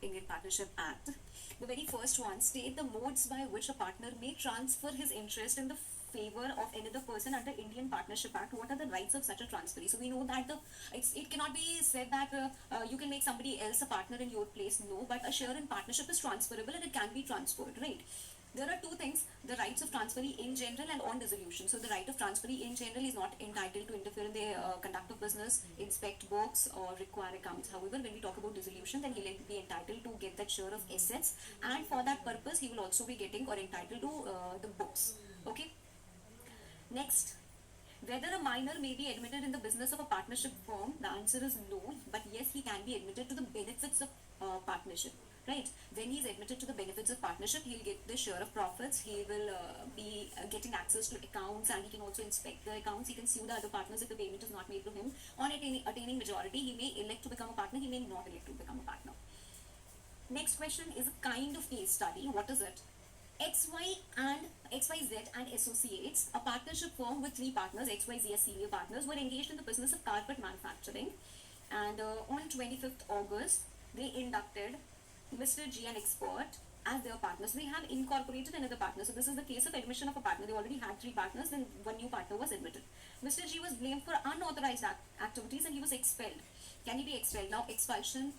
Indian Partnership Act. The very first one state the modes by which a partner may transfer his interest in the favor of another person under Indian Partnership Act. What are the rights of such a transfer? So we know that it cannot be said that you can make somebody else a partner in your place. No, but a share in partnership is transferable and it can be transferred, right? There are two things, the rights of transferee in general and on dissolution. So the right of transferee in general is not entitled to interfere in the conduct of business, inspect books or require accounts. However, when we talk about dissolution, then he will be entitled to get that share of assets, and for that purpose he will also be getting or entitled to the books. Okay. Next, whether a minor may be admitted in the business of a partnership firm, the answer is no, but yes, he can be admitted to the benefits of partnership. Right? When he is admitted to the benefits of partnership, he'll get the share of profits, he will be getting access to accounts, and he can also inspect the accounts, he can sue the other partners if the payment is not made to him. On attaining majority, he may elect to become a partner, he may not elect to become a partner. Next question is a kind of case study. What is it? XYZ and Associates, a partnership firm with three partners, XYZ as senior partners, were engaged in the business of carpet manufacturing. And on 25th August, they inducted Mr. G, an expert, as their partners. They have incorporated another partner. So this is the case of admission of a partner. They already had three partners, then one new partner was admitted. Mr. G was blamed for unauthorized activities and he was expelled. Can he be expelled? Now, expulsion,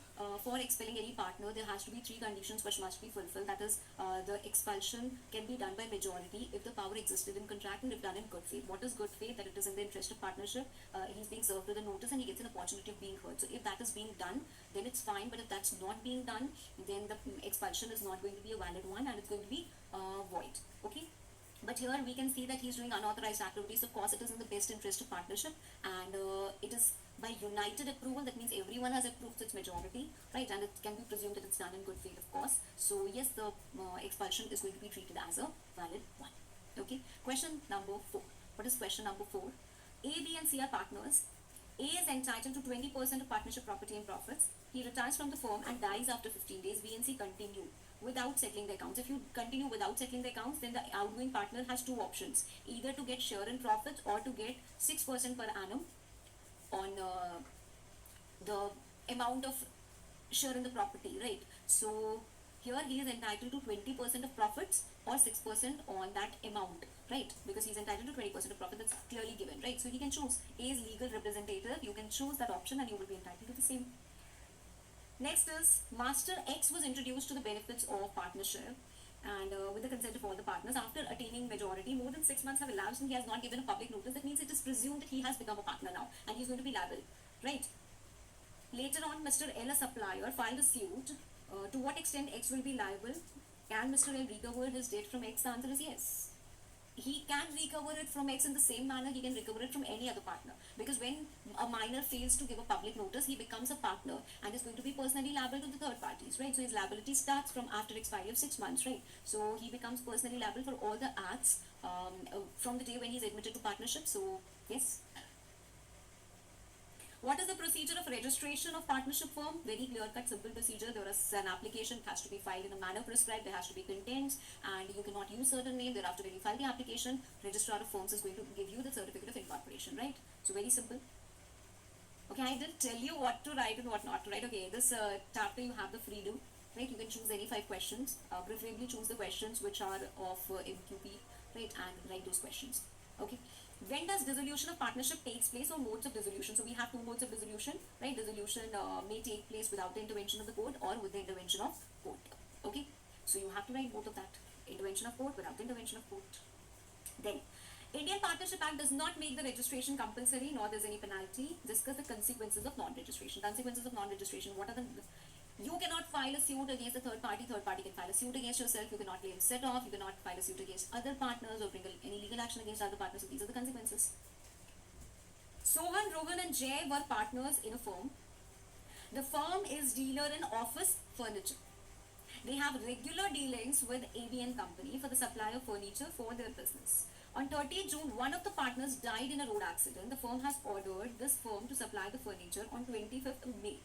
for expelling any partner, there has to be three conditions which must be fulfilled. That is, the expulsion can be done by majority if the power existed in contract and if done in good faith. What is good faith? That it is in the interest of partnership. He's being served with a notice and he gets an opportunity of being heard. So if that is being done, then it's fine. But if that's not being done, then the expulsion is not going to be a valid one and it's going to be void. Okay. But here we can see that he's doing unauthorized activities. Of course, it is in the best interest of partnership, and it is by united approval. That means everyone has approved its majority, right? And it can be presumed that it's done in good faith, of course. So yes, the expulsion is going to be treated as a valid one. Okay. Question number 4. What is question number 4? A, B, and C are partners. A is entitled to 20% of partnership property and profits. He retires from the firm and dies after 15 days. B and C continue without settling the accounts. If you continue without settling the accounts, then the outgoing partner has two options: either to get share in profits or to get 6% per annum on the amount of share in the property, right? So here he is entitled to 20% of profits or 6% on that amount, right? Because he's entitled to 20% of profit, that's clearly given, right? So he can choose. A is legal representative, you can choose that option and you will be entitled to the same. Next is Master X was introduced to the benefits of partnership and with the consent of all the partners. After attaining majority, more than 6 months have elapsed and he has not given a public notice. That means it is presumed that he has become a partner now and he's going to be liable, right? Later on, Mr. L, a supplier, filed a suit. To what extent X will be liable? Can Mr. L recover his debt from X? The answer is yes. He can recover it from X in the same manner he can recover it from any other partner. Because when a minor fails to give a public notice, he becomes a partner and is going to be personally liable to the third parties, right? So his liability starts from after expiry of 6 months, right? So he becomes personally liable for all the acts from the day when he's admitted to partnership. So yes. What is the procedure of registration of partnership firm? Very clear-cut, simple procedure. There is an application, it has to be filed in a manner prescribed, there has to be contents, and you cannot use certain name. Thereafter, when you file the application, registrar of firms is going to give you the certificate of incorporation, right? So very simple. Okay, I didn't tell you what to write and what not to write. Okay, this chapter you have the freedom, right? You can choose any 5 questions. Preferably choose the questions which are of MQP, right? And write those questions. Okay. When does dissolution of partnership takes place, or modes of dissolution? So we have 2 modes of dissolution, right? Dissolution may take place without the intervention of the court or with the intervention of court. Okay. So you have to write both of that: intervention of court, without the intervention of court. Then, Indian Partnership Act does not make the registration compulsory, nor there's any penalty. Discuss the consequences of non-registration. Consequences of non-registration. What are the? You cannot file a suit against a third party can file a suit against yourself, you cannot claim set off, you cannot file a suit against other partners or bring any legal action against other partners. So these are the consequences. Sohan, Rohan and Jay were partners in a firm. The firm is dealer in office furniture. They have regular dealings with ABN Company for the supply of furniture for their business. On 30th June, one of the partners died in a road accident. The firm has ordered this firm to supply the furniture on 25th of May,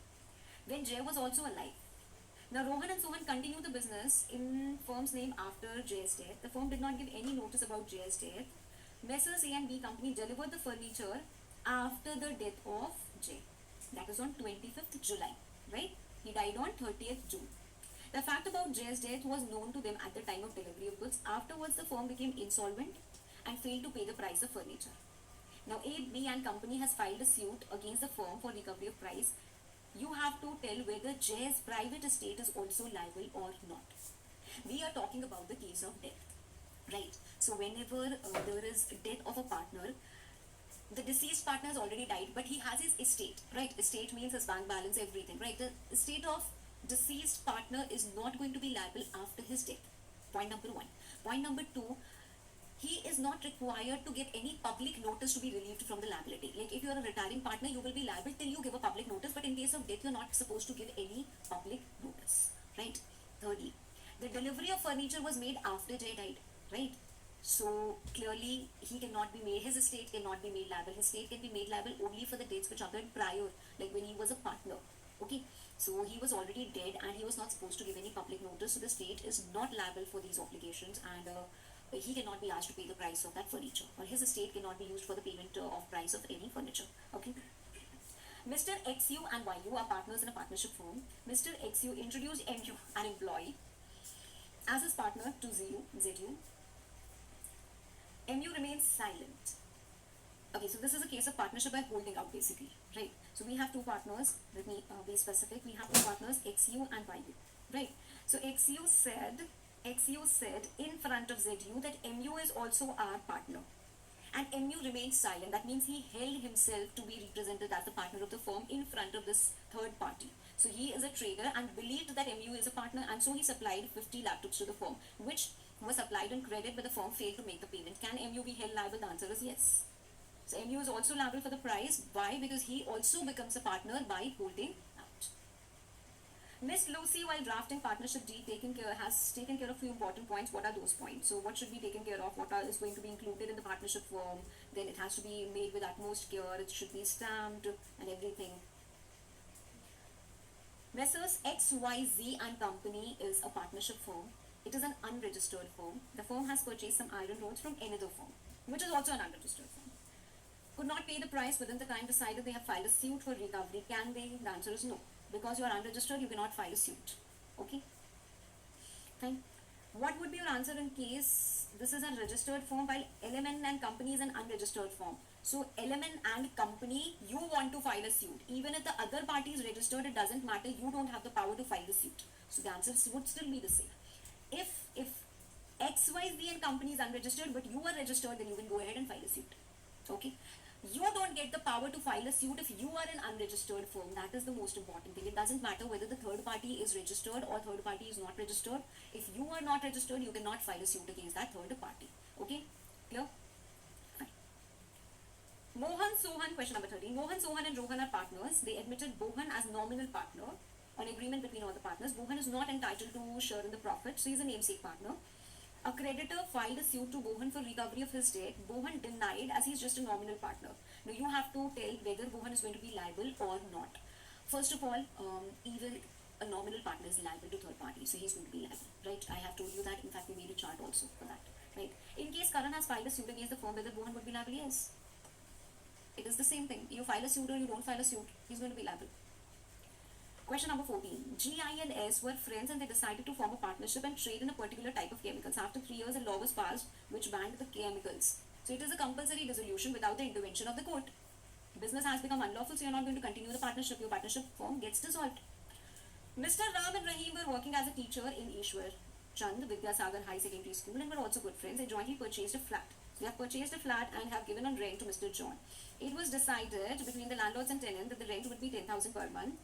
when Jay was also alive. Now, Rohan and Sohan continued the business in firm's name after Jay's death. The firm did not give any notice about Jay's death. Messrs. A and B Company delivered the furniture after the death of Jay. That is on 25th July, right? He died on 30th June. The fact about Jay's death was known to them at the time of delivery of goods. Afterwards, the firm became insolvent and failed to pay the price of furniture. Now, AB and Company has filed a suit against the firm for recovery of price. You have to tell whether Jay's private estate is also liable or not. We are talking about the case of death, right? So, whenever there is death of a partner, the deceased partner has already died, but he has his estate, right? Estate means his bank balance, everything, right? The estate of deceased partner is not going to be liable after his death. Point number one. Point number two, he is not required to give any public notice to be relieved from the liability. Like if you are a retiring partner, you will be liable till you give a public notice, but in case of death, you are not supposed to give any public notice, right? Thirdly, the delivery of furniture was made after Jay died, right? So clearly he cannot be made, his estate cannot be made liable. His estate can be made liable only for the dates which occurred prior, like when he was a partner. Okay, so he was already dead and he was not supposed to give any public notice, so the state is not liable for these obligations, and he cannot be asked to pay the price of that furniture, or his estate cannot be used for the payment of price of any furniture. Okay. Mr. XU and YU are partners in a partnership firm. Mr. XU introduced MU, an employee, as his partner to ZU. MU remains silent. Okay, so this is a case of partnership by holding out, basically, right? So we have two partners. Let me be specific. We have two partners, XU and YU, right? So XU said in front of ZU that MU is also our partner, and MU remained silent. That means he held himself to be represented as the partner of the firm in front of this third party. So he is a trader and believed that MU is a partner, and so he supplied 50 laptops to the firm, which was applied on credit, but the firm failed to make the payment. Can MU be held liable? The answer is yes. So MU is also liable for the price. Why? Because he also becomes a partner by holding out. Miss Lucy, while drafting partnership deed, has taken care of few important points. What are those points? So what should be taken care of? What is going to be included in the partnership form? Then it has to be made with utmost care. It should be stamped and everything. Messrs. XYZ and Company is a partnership firm. It is an unregistered firm. The firm has purchased some iron rods from another firm, which is also an unregistered firm. Could not pay the price within the time decided. They have filed a suit for recovery. Can they? The answer is no. Because you are unregistered, you cannot file a suit. Okay? Fine. What would be your answer in case this is a registered firm while LMN and Company is an unregistered firm? So LMN and Company, you want to file a suit. Even if the other party is registered, it doesn't matter. You don't have the power to file the suit. So the answer would still be the same. If XYZ and Company is unregistered, but you are registered, then you can go ahead and file a suit. Okay? You don't get the power to file a suit if you are an unregistered firm. That is the most important thing. It doesn't matter whether the third party is registered or third party is not registered. If you are not registered, you cannot file a suit against that third party. Okay? Clear? Fine. Mohan Sohan, question number 13. Mohan, Sohan and Rohan are partners. They admitted Bohan as nominal partner on agreement between all the partners. Bohan is not entitled to share in the profit, so he is a namesake partner. A creditor filed a suit to Bohan for recovery of his debt. Bohan denied as he is just a nominal partner. Now you have to tell whether Bohan is going to be liable or not. First of all, even a nominal partner is liable to third party, so he is going to be liable, right? I have told you that. In fact, we made a chart also for that, right? In case Karan has filed a suit against the firm, whether Bohan would be liable? Yes. It is the same thing. You file a suit or you don't file a suit, he's going to be liable. Question number 14. GI and S were friends and they decided to form a partnership and trade in a particular type of chemicals. After 3 years, a law was passed which banned the chemicals. So it is a compulsory dissolution without the intervention of the court. Business has become unlawful, so you're not going to continue the partnership. Your partnership form gets dissolved. Mr. Ram and Rahim were working as a teacher in Ishwar Chand Vidyasagar High Secondary School and were also good friends. They jointly purchased a flat. They have purchased a flat and have given on rent to Mr. John. It was decided between the landlords and tenant that the rent would be 10,000 per month,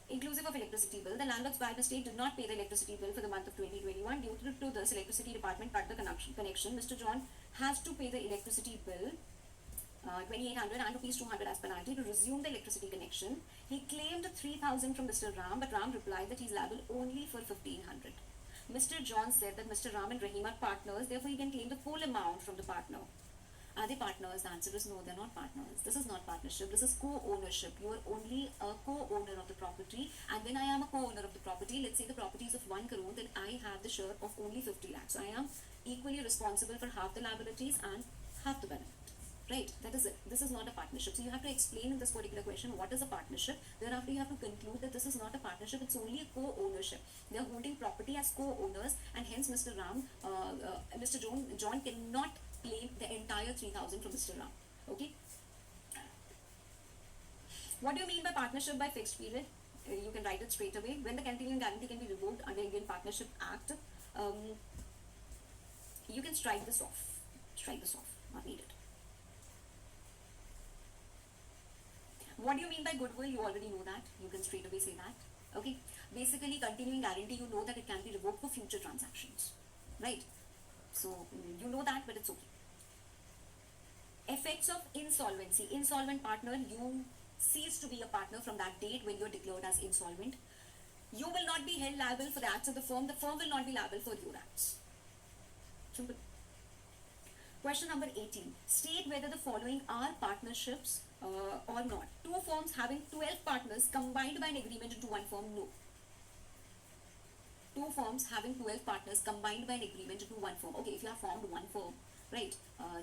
inclusive of electricity bill. The landlords by mistake did not pay the electricity bill for the month of 2021. Due to this, electricity department cut the connection. Mr. John has to pay the electricity bill 2,800 and rupees 200 as penalty to resume the electricity connection. He claimed 3,000 from Mr. Ram, but Ram replied that he is liable only for 1,500. Mr. John said that Mr. Ram and Rahim are partners, therefore he can claim the full amount from the partner. Are they partners? The answer is no, they're not partners. This is not partnership, this is co-ownership. You are only a co-owner of the property, and when I am a co-owner of the property, let's say the property is of 1 crore, then I have the share of only 50 lakhs. So I am equally responsible for half the liabilities and half the benefit. right? That is it. This is not a partnership. So you have to explain in this particular question what is a partnership. Thereafter you have to conclude that this is not a partnership, it's only a co-ownership. They are holding property as co-owners, and hence Mr. John cannot claim the entire 3,000 from Mr. Ram. Okay. What do you mean by partnership by fixed period? You can write it straight away. When the continuing guarantee can be revoked under Indian Partnership Act, you can strike this off. Strike this off. Not needed. What do you mean by goodwill? You already know that. You can straight away say that. Okay. Basically, continuing guarantee, you know that it can be revoked for future transactions. Right? So, you know that, but it's okay. Effects of insolvency. Insolvent partner, you cease to be a partner from that date when you're declared as insolvent. You will not be held liable for the acts of the firm will not be liable for your acts. Simple. Question number 18. State whether the following are partnerships or not. Two firms having 12 partners combined by an agreement into one firm, no. Two firms having 12 partners combined by an agreement into one firm. Okay, if you have formed one firm, right,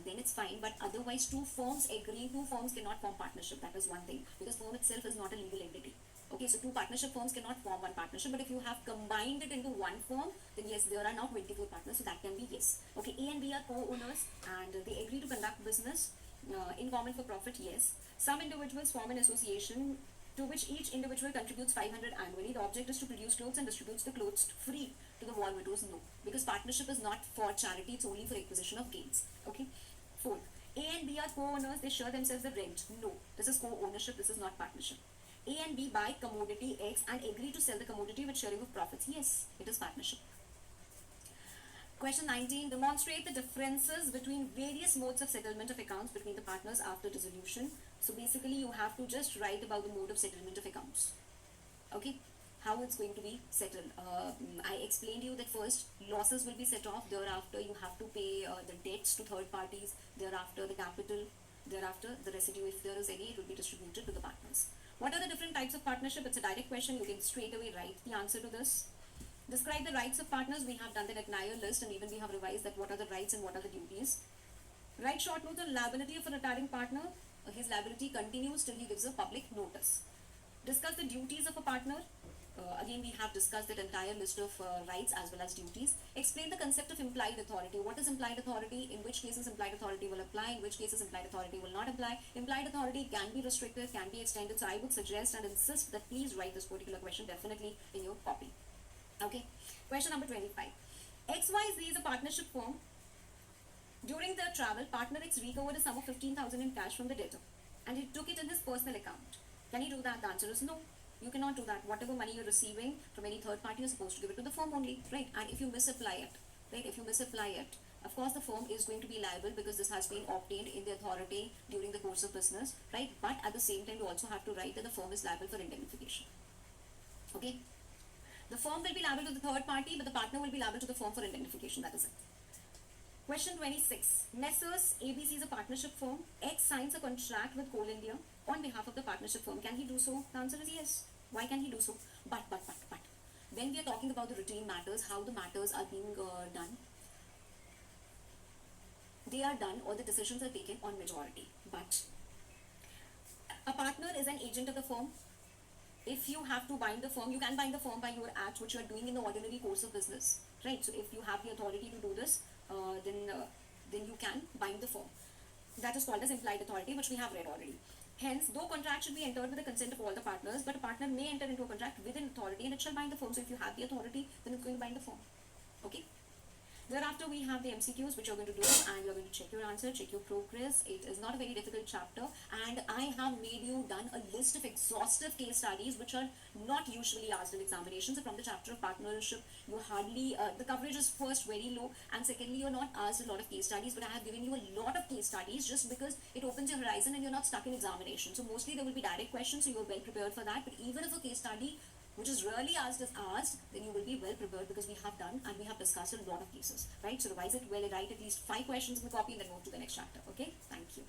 then it's fine, but otherwise two firms cannot form partnership. That is one thing, because firm itself is not a legal entity. Okay, so two partnership firms cannot form one partnership, but if you have combined it into one firm, then yes, there are now 24 partners, so that can be yes. Okay, A and B are co-owners and they agree to conduct business in common for profit, yes. Some individuals form an association to which each individual contributes 500 annually. The object is to produce clothes and distributes the clothes free to the war widows, no. Because partnership is not for charity, it's only for acquisition of gains. Okay. Fourth, A and B are co-owners, they share themselves the rent, no. This is co-ownership, this is not partnership. A and B buy commodity X and agree to sell the commodity with sharing of profits, yes, it is partnership. Question 19. Demonstrate the differences between various modes of settlement of accounts between the partners after dissolution. So basically you have to just write about the mode of settlement of accounts. Okay, how it's going to be settled. I explained to you that first losses will be set off, thereafter you have to pay the debts to third parties, thereafter the capital, thereafter the residue, if there is any, it will be distributed to the partners. What are the different types of partnership? It's a direct question, you can straight away write the answer to this. Describe the rights of partners. We have done the entire list and even we have revised that what are the rights and what are the duties. Write short notes on liability of a retiring partner. His liability continues till he gives a public notice. Discuss the duties of a partner. Again, we have discussed that entire list of rights as well as duties. Explain the concept of implied authority. What is implied authority? In which cases implied authority will apply? In which cases implied authority will not apply? Implied authority can be restricted, can be extended. So I would suggest and insist that please write this particular question definitely in your copy. Okay. Question number 25. XYZ is a partnership firm. During their travel, partner X recovered a sum of 15,000 in cash from the debtor and he took it in his personal account. Can he do that? The answer is no. You cannot do that. Whatever money you're receiving from any third party, you're supposed to give it to the firm only, right? And if you misapply it, right? If you misapply it, of course the firm is going to be liable because this has been obtained in the authority during the course of business, right? But at the same time, you also have to write that the firm is liable for indemnification. Okay? The firm will be liable to the third party, but the partner will be liable to the firm for indemnification. That is it. Question 26. Messrs. ABC is a partnership firm. X signs a contract with Coal India on behalf of the partnership firm. Can he do so? The answer is yes. Why can he do so? But. When we are talking about the routine matters, how the matters are being done, they are done or the decisions are taken on majority. But a partner is an agent of the firm. If you have to bind the firm, you can bind the firm by your acts, which you are doing in the ordinary course of business, right? So if you have the authority to do this, then you can bind the firm. That is called as implied authority, which we have read already. Hence, though contract should be entered with the consent of all the partners, but a partner may enter into a contract with an authority and it shall bind the firm. So if you have the authority, then it's going to bind the firm. Okay? Thereafter, we have the MCQs, which you're going to do, and you're going to check your answer, check your progress. It is not a very difficult chapter, and I have made you done a list of exhaustive case studies, which are not usually asked in examinations. So from the chapter of partnership, you hardly, the coverage is first very low, and secondly, you're not asked a lot of case studies, but I have given you a lot of case studies just because it opens your horizon and you're not stuck in examination. So mostly there will be direct questions, so you're well prepared for that, but even if a case study which is rarely asked is asked, then you will be well prepared because we have done and we have discussed a lot of cases, right? So revise it well, write at least 5 questions in the copy and then move to the next chapter, okay? Thank you.